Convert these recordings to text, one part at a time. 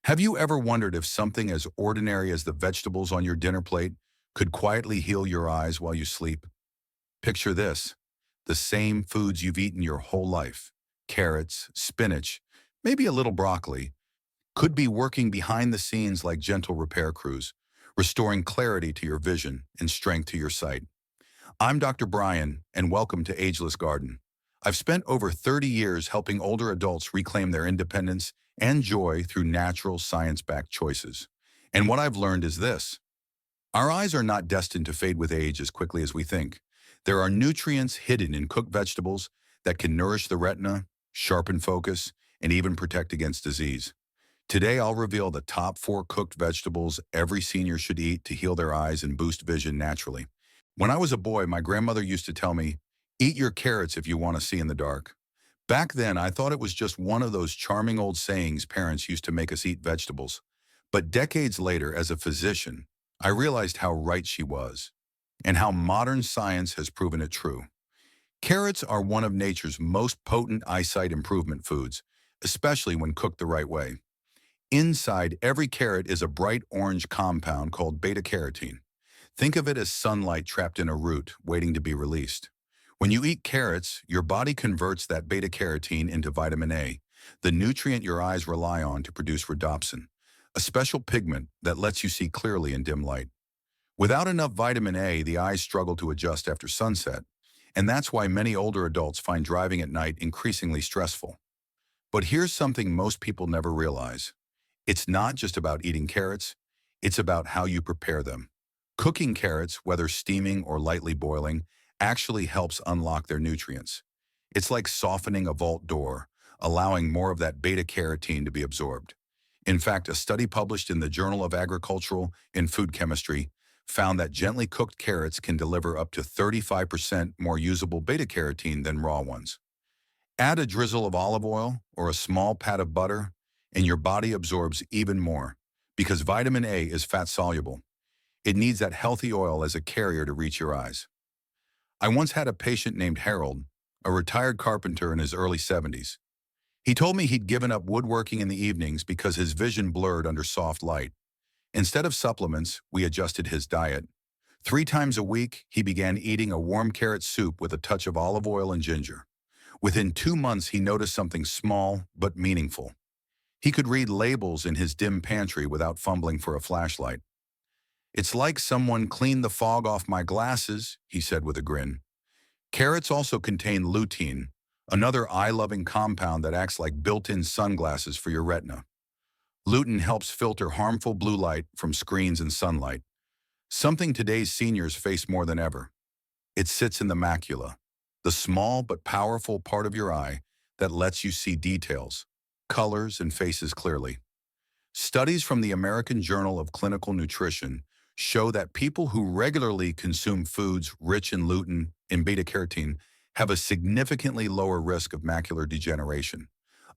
Have you ever wondered if something as ordinary as the vegetables on your dinner plate could quietly heal your eyes while you sleep? Picture this: the same foods you've eaten your whole life, carrots, spinach, maybe a little broccoli, could be working behind the scenes like gentle repair crews, restoring clarity to your vision and strength to your sight. I'm Dr. Brian, and welcome to Ageless Garden. I've spent over 30 years helping older adults reclaim their independence and joy through natural, science-backed choices. And what I've learned is this: our eyes are not destined to fade with age as quickly as we think. There are nutrients hidden in cooked vegetables that can nourish the retina, sharpen focus, and even protect against disease. Today, I'll reveal the top 4 cooked vegetables every senior should eat to heal their eyes and boost vision naturally. When I was a boy, my grandmother used to tell me, "Eat your carrots if you want to see in the dark." Back then, I thought it was just one of those charming old sayings parents used to make us eat vegetables. But decades later, as a physician, I realized how right she was, and how modern science has proven it true. Carrots are one of nature's most potent eyesight improvement foods, especially when cooked the right way. Inside every carrot is a bright orange compound called beta-carotene. Think of it as sunlight trapped in a root, waiting to be released. When you eat carrots, your body converts that beta-carotene into vitamin A, the nutrient your eyes rely on to produce rhodopsin, a special pigment that lets you see clearly in dim light. Without enough vitamin A, the eyes struggle to adjust after sunset, and that's why many older adults find driving at night increasingly stressful. But here's something most people never realize. It's not just about eating carrots, it's about how you prepare them. Cooking carrots, whether steaming or lightly boiling, actually helps unlock their nutrients. It's like softening a vault door, allowing more of that beta-carotene to be absorbed. In fact, a study published in the Journal of Agricultural and Food Chemistry found that gently cooked carrots can deliver up to 35% more usable beta-carotene than raw ones. Add a drizzle of olive oil or a small pat of butter, and your body absorbs even more, because vitamin A is fat-soluble. It needs that healthy oil as a carrier to reach your eyes. I once had a patient named Harold, a retired carpenter in his early 70s. He told me he'd given up woodworking in the evenings because his vision blurred under soft light. Instead of supplements, we adjusted his diet. 3 times a week, he began eating a warm carrot soup with a touch of olive oil and ginger. Within 2 months, he noticed something small but meaningful. He could read labels in his dim pantry without fumbling for a flashlight. "It's like someone cleaned the fog off my glasses," he said with a grin. Carrots also contain lutein, another eye-loving compound that acts like built-in sunglasses for your retina. Lutein helps filter harmful blue light from screens and sunlight, something today's seniors face more than ever. It sits in the macula, the small but powerful part of your eye that lets you see details, colors, and faces clearly. Studies from the American Journal of Clinical Nutrition show that people who regularly consume foods rich in lutein and beta-carotene have a significantly lower risk of macular degeneration,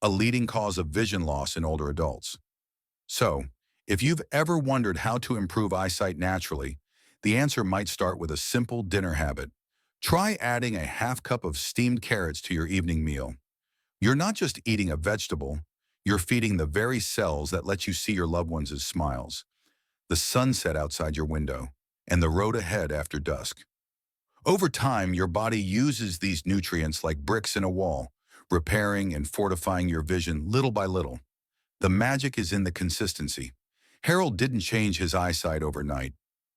a leading cause of vision loss in older adults. So, if you've ever wondered how to improve eyesight naturally, the answer might start with a simple dinner habit. Try adding a half cup of steamed carrots to your evening meal. You're not just eating a vegetable, you're feeding the very cells that let you see your loved ones as smiles, the sunset outside your window, and the road ahead after dusk. Over time, your body uses these nutrients like bricks in a wall, repairing and fortifying your vision little by little. The magic is in the consistency. Harold didn't change his eyesight overnight,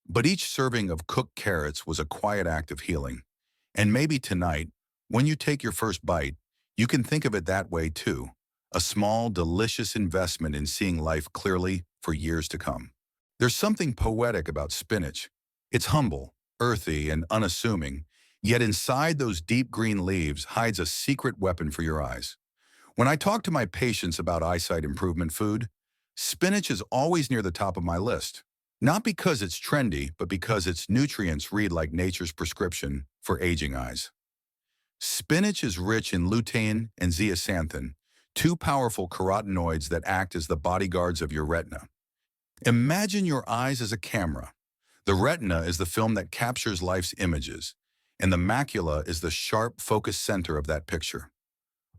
but each serving of cooked carrots was a quiet act of healing. And maybe tonight, when you take your first bite, you can think of it that way too. A small, delicious investment in seeing life clearly for years to come. There's something poetic about spinach. It's humble, earthy, and unassuming, yet inside those deep green leaves hides a secret weapon for your eyes. When I talk to my patients about eyesight improvement food, spinach is always near the top of my list. Not because it's trendy, but because its nutrients read like nature's prescription for aging eyes. Spinach is rich in lutein and zeaxanthin, 2 powerful carotenoids that act as the bodyguards of your retina. Imagine your eyes as a camera. The retina is the film that captures life's images, and the macula is the sharp, focused center of that picture.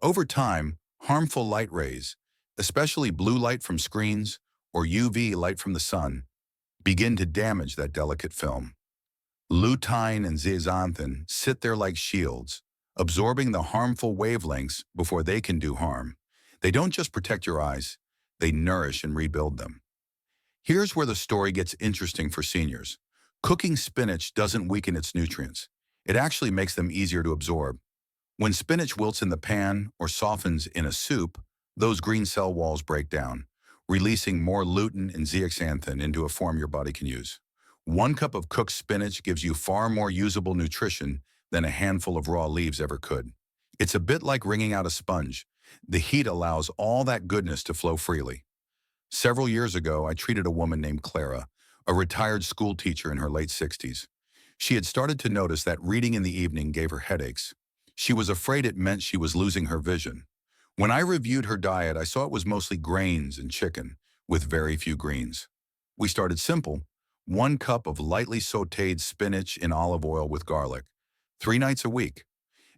Over time, harmful light rays, especially blue light from screens or UV light from the sun, begin to damage that delicate film. Lutein and zeaxanthin sit there like shields, absorbing the harmful wavelengths before they can do harm. They don't just protect your eyes, they nourish and rebuild them. Here's where the story gets interesting for seniors. Cooking spinach doesn't weaken its nutrients. It actually makes them easier to absorb. When spinach wilts in the pan or softens in a soup, those green cell walls break down, releasing more lutein and zeaxanthin into a form your body can use. 1 cup of cooked spinach gives you far more usable nutrition than a handful of raw leaves ever could. It's a bit like wringing out a sponge. The heat allows all that goodness to flow freely. Several years ago, I treated a woman named Clara, a retired school teacher in her late 60s. She had started to notice that reading in the evening gave her headaches. She was afraid it meant she was losing her vision. When I reviewed her diet, I saw it was mostly grains and chicken, with very few greens. We started simple: 1 cup of lightly sautéed spinach in olive oil with garlic, 3 nights a week.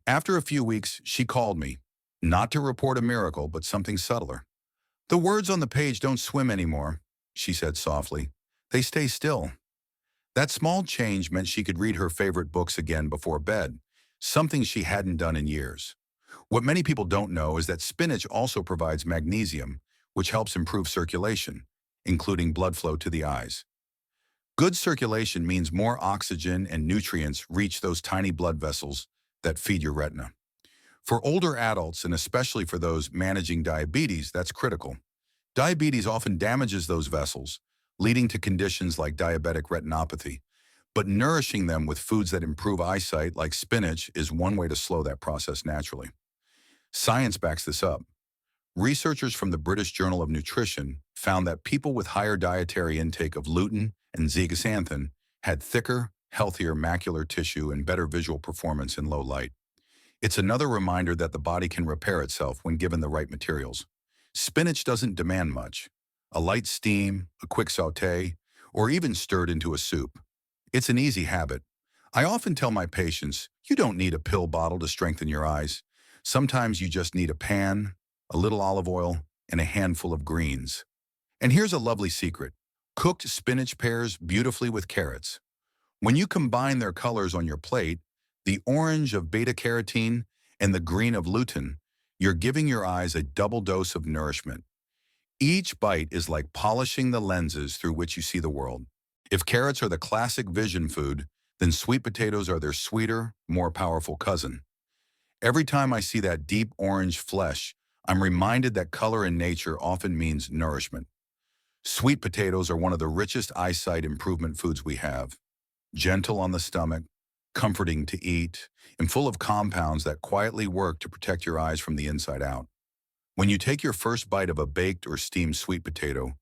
After a few weeks, she called me, not to report a miracle, but something subtler. "The words on the page don't swim anymore," she said softly. "They stay still." That small change meant she could read her favorite books again before bed, something she hadn't done in years. What many people don't know is that spinach also provides magnesium, which helps improve circulation, including blood flow to the eyes. Good circulation means more oxygen and nutrients reach those tiny blood vessels that feed your retina. For older adults, and especially for those managing diabetes, that's critical. Diabetes often damages those vessels, leading to conditions like diabetic retinopathy. But nourishing them with foods that improve eyesight, like spinach, is one way to slow that process naturally. Science backs this up. Researchers from the British Journal of Nutrition found that people with higher dietary intake of lutein and zeaxanthin had thicker, healthier macular tissue and better visual performance in low light. It's another reminder that the body can repair itself when given the right materials. Spinach doesn't demand much: a light steam, a quick sauté, or even stirred into a soup. It's an easy habit. I often tell my patients, you don't need a pill bottle to strengthen your eyes. Sometimes you just need a pan, a little olive oil, and a handful of greens. And here's a lovely secret. Cooked spinach pairs beautifully with carrots. When you combine their colors on your plate, the orange of beta-carotene and the green of lutein, you're giving your eyes a double dose of nourishment. Each bite is like polishing the lenses through which you see the world. If carrots are the classic vision food, then sweet potatoes are their sweeter, more powerful cousin. Every time I see that deep orange flesh, I'm reminded that color in nature often means nourishment. Sweet potatoes are one of the richest eyesight improvement foods we have. Gentle on the stomach, comforting to eat, and full of compounds that quietly work to protect your eyes from the inside out. When you take your first bite of a baked or steamed sweet potato,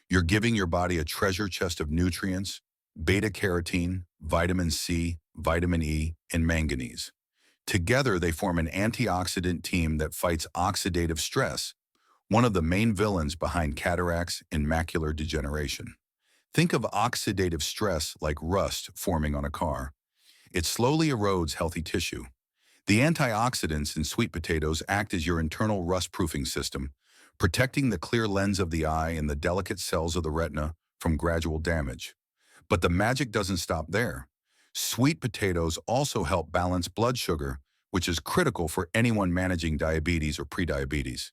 you're giving your body a treasure chest of nutrients: beta-carotene, vitamin C, vitamin E, and manganese. Together, they form an antioxidant team that fights oxidative stress, one of the main villains behind cataracts and macular degeneration. Think of oxidative stress like rust forming on a car. It slowly erodes healthy tissue. The antioxidants in sweet potatoes act as your internal rust-proofing system, protecting the clear lens of the eye and the delicate cells of the retina from gradual damage. But the magic doesn't stop there. Sweet potatoes also help balance blood sugar, which is critical for anyone managing diabetes or prediabetes,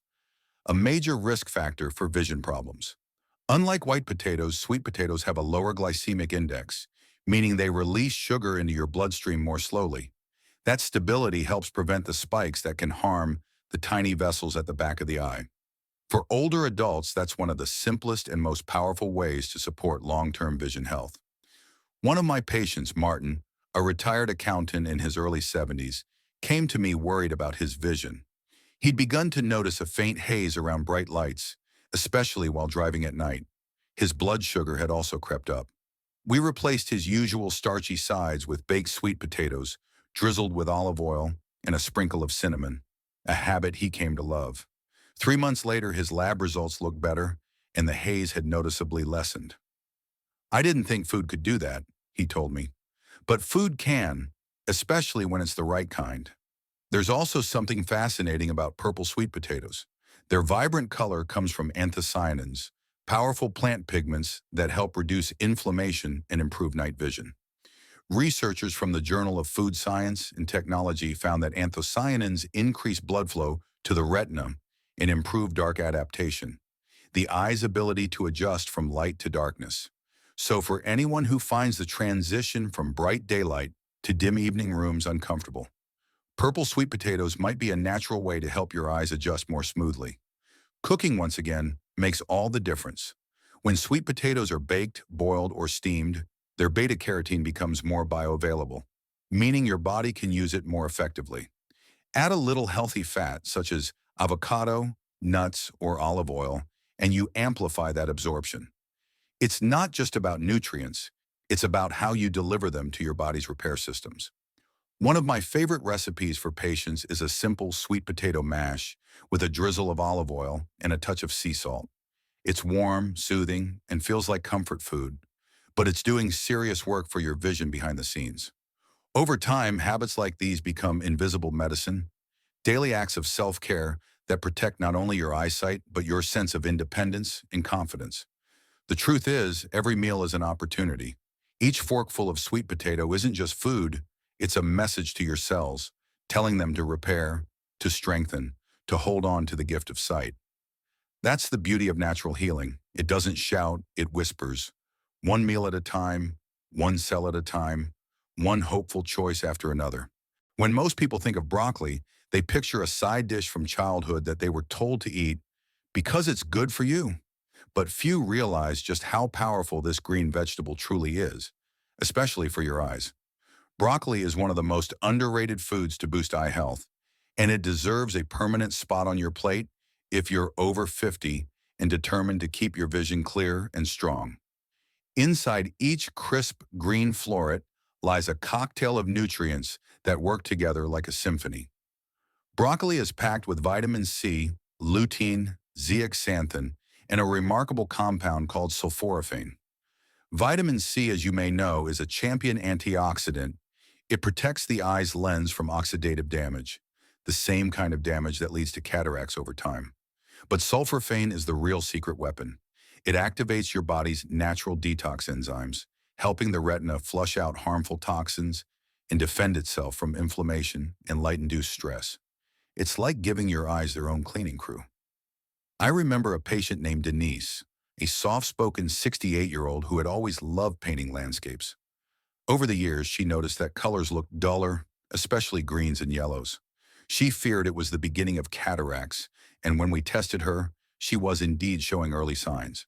a major risk factor for vision problems. Unlike white potatoes, sweet potatoes have a lower glycemic index, meaning they release sugar into your bloodstream more slowly. That stability helps prevent the spikes that can harm the tiny vessels at the back of the eye. For older adults, that's one of the simplest and most powerful ways to support long-term vision health. One of my patients, Martin, a retired accountant in his early 70s, came to me worried about his vision. He'd begun to notice a faint haze around bright lights, especially while driving at night. His blood sugar had also crept up. We replaced his usual starchy sides with baked sweet potatoes, drizzled with olive oil and a sprinkle of cinnamon, a habit he came to love. 3 months later, his lab results looked better, and the haze had noticeably lessened. "I didn't think food could do that," he told me. But food can, especially when it's the right kind. There's also something fascinating about purple sweet potatoes. Their vibrant color comes from anthocyanins, powerful plant pigments that help reduce inflammation and improve night vision. Researchers from the Journal of Food Science and Technology found that anthocyanins increase blood flow to the retina and improve dark adaptation, the eye's ability to adjust from light to darkness. So for anyone who finds the transition from bright daylight to dim evening rooms uncomfortable, purple sweet potatoes might be a natural way to help your eyes adjust more smoothly. Cooking, once again, makes all the difference. When sweet potatoes are baked, boiled, or steamed, their beta-carotene becomes more bioavailable, meaning your body can use it more effectively. Add a little healthy fat, such as avocado, nuts, or olive oil, and you amplify that absorption. It's not just about nutrients, it's about how you deliver them to your body's repair systems. One of my favorite recipes for patients is a simple sweet potato mash with a drizzle of olive oil and a touch of sea salt. It's warm, soothing, and feels like comfort food, but it's doing serious work for your vision behind the scenes. Over time, habits like these become invisible medicine, daily acts of self-care that protect not only your eyesight, but your sense of independence and confidence. The truth is, every meal is an opportunity. Each forkful of sweet potato isn't just food, it's a message to your cells, telling them to repair, to strengthen, to hold on to the gift of sight. That's the beauty of natural healing. It doesn't shout, it whispers. One meal at a time, one cell at a time, one hopeful choice after another. When most people think of broccoli, they picture a side dish from childhood that they were told to eat because it's good for you. But few realize just how powerful this green vegetable truly is, especially for your eyes. Broccoli is one of the most underrated foods to boost eye health, and it deserves a permanent spot on your plate if you're over 50 and determined to keep your vision clear and strong. Inside each crisp green floret lies a cocktail of nutrients that work together like a symphony. Broccoli is packed with vitamin C, lutein, zeaxanthin, and a remarkable compound called sulforaphane. Vitamin C, as you may know, is a champion antioxidant. It protects the eye's lens from oxidative damage, the same kind of damage that leads to cataracts over time. But sulforaphane is the real secret weapon. It activates your body's natural detox enzymes, helping the retina flush out harmful toxins and defend itself from inflammation and light-induced stress. It's like giving your eyes their own cleaning crew. I remember a patient named Denise, a soft-spoken 68-year-old who had always loved painting landscapes. Over the years, she noticed that colors looked duller, especially greens and yellows. She feared it was the beginning of cataracts, and when we tested her, she was indeed showing early signs.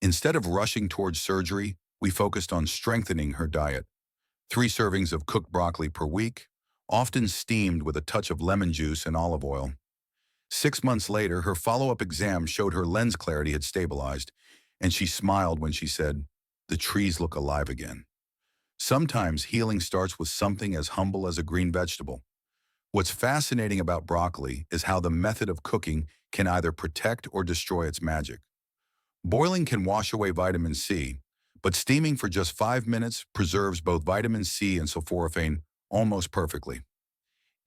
Instead of rushing towards surgery, we focused on strengthening her diet. 3 servings of cooked broccoli per week, often steamed with a touch of lemon juice and olive oil. 6 months later, her follow-up exam showed her lens clarity had stabilized, and she smiled when she said, "The trees look alive again." Sometimes healing starts with something as humble as a green vegetable. What's fascinating about broccoli is how the method of cooking can either protect or destroy its magic. Boiling can wash away vitamin C, but steaming for just 5 minutes preserves both vitamin C and sulforaphane almost perfectly.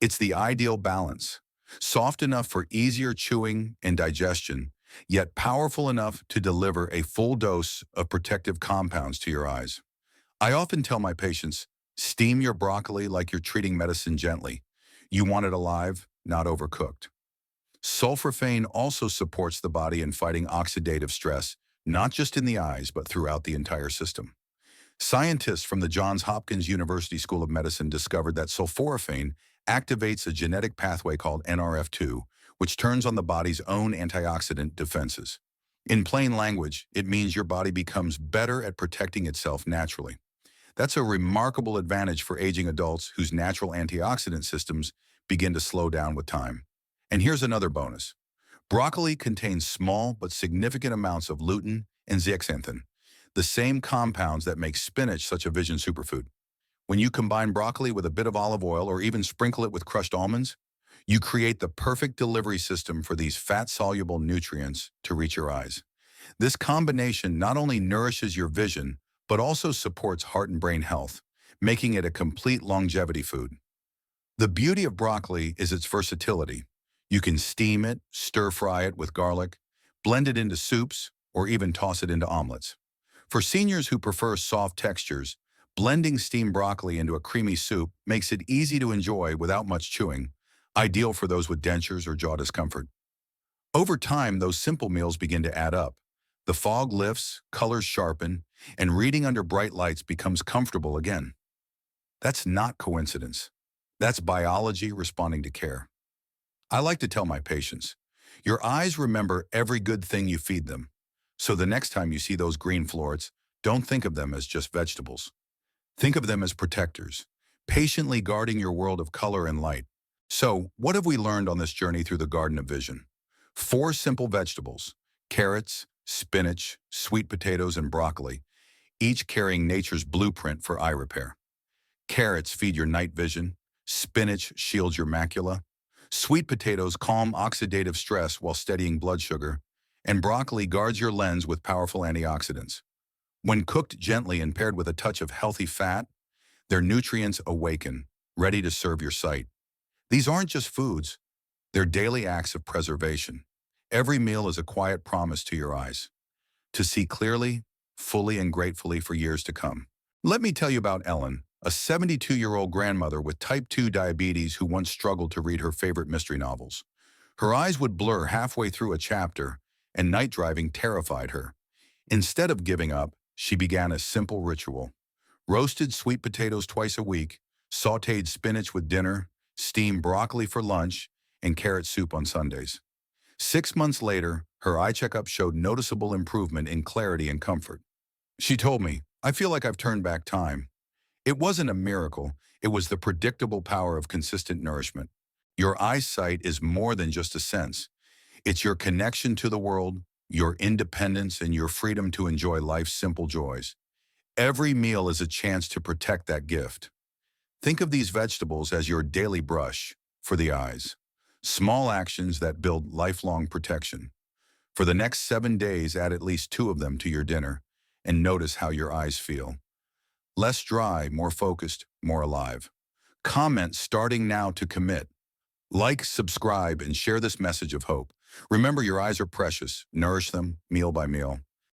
It's the ideal balance, soft enough for easier chewing and digestion, yet powerful enough to deliver a full dose of protective compounds to your eyes. I often tell my patients, steam your broccoli like you're treating medicine gently. You want it alive, not overcooked. Sulforaphane also supports the body in fighting oxidative stress, not just in the eyes, but throughout the entire system. Scientists from the Johns Hopkins University School of Medicine discovered that sulforaphane activates a genetic pathway called NRF2, which turns on the body's own antioxidant defenses. In plain language, it means your body becomes better at protecting itself naturally. That's a remarkable advantage for aging adults whose natural antioxidant systems begin to slow down with time. And here's another bonus. Broccoli contains small but significant amounts of lutein and zeaxanthin, the same compounds that make spinach such a vision superfood. When you combine broccoli with a bit of olive oil or even sprinkle it with crushed almonds, you create the perfect delivery system for these fat-soluble nutrients to reach your eyes. This combination not only nourishes your vision, but also supports heart and brain health, making it a complete longevity food. The beauty of broccoli is its versatility. You can steam it, stir-fry it with garlic, blend it into soups, or even toss it into omelets. For seniors who prefer soft textures, blending steamed broccoli into a creamy soup makes it easy to enjoy without much chewing, ideal for those with dentures or jaw discomfort. Over time, those simple meals begin to add up. The fog lifts, colors sharpen, and reading under bright lights becomes comfortable again. That's not coincidence. That's biology responding to care. I like to tell my patients, your eyes remember every good thing you feed them. So the next time you see those green florets, don't think of them as just vegetables. Think of them as protectors, patiently guarding your world of color and light. So, what have we learned on this journey through the Garden of Vision? 4 simple vegetables: carrots, spinach, sweet potatoes, and broccoli, each carrying nature's blueprint for eye repair. Carrots feed your night vision, spinach shields your macula, sweet potatoes calm oxidative stress while steadying blood sugar, and broccoli guards your lens with powerful antioxidants. When cooked gently and paired with a touch of healthy fat, their nutrients awaken, ready to serve your sight. These aren't just foods, they're daily acts of preservation. Every meal is a quiet promise to your eyes to see clearly, fully, and gratefully for years to come. Let me tell you about Ellen, a 72-year-old grandmother with type 2 diabetes who once struggled to read her favorite mystery novels. Her eyes would blur halfway through a chapter, and night driving terrified her. Instead of giving up, she began a simple ritual: roasted sweet potatoes twice a week, sautéed spinach with dinner, steamed broccoli for lunch, and carrot soup on Sundays. 6 months later, her eye checkup showed noticeable improvement in clarity and comfort. She told me, "I feel like I've turned back time." It wasn't a miracle, it was the predictable power of consistent nourishment. Your eyesight is more than just a sense. It's your connection to the world, your independence, and your freedom to enjoy life's simple joys. Every meal is a chance to protect that gift. Think of these vegetables as your daily brush for the eyes. Small actions that build lifelong protection. For the next 7 days, add at least 2 of them to your dinner and notice how your eyes feel. Less dry, more focused, more alive. Comment starting now to commit. Like, subscribe, and share this message of hope. Remember, your eyes are precious. Nourish them meal by meal.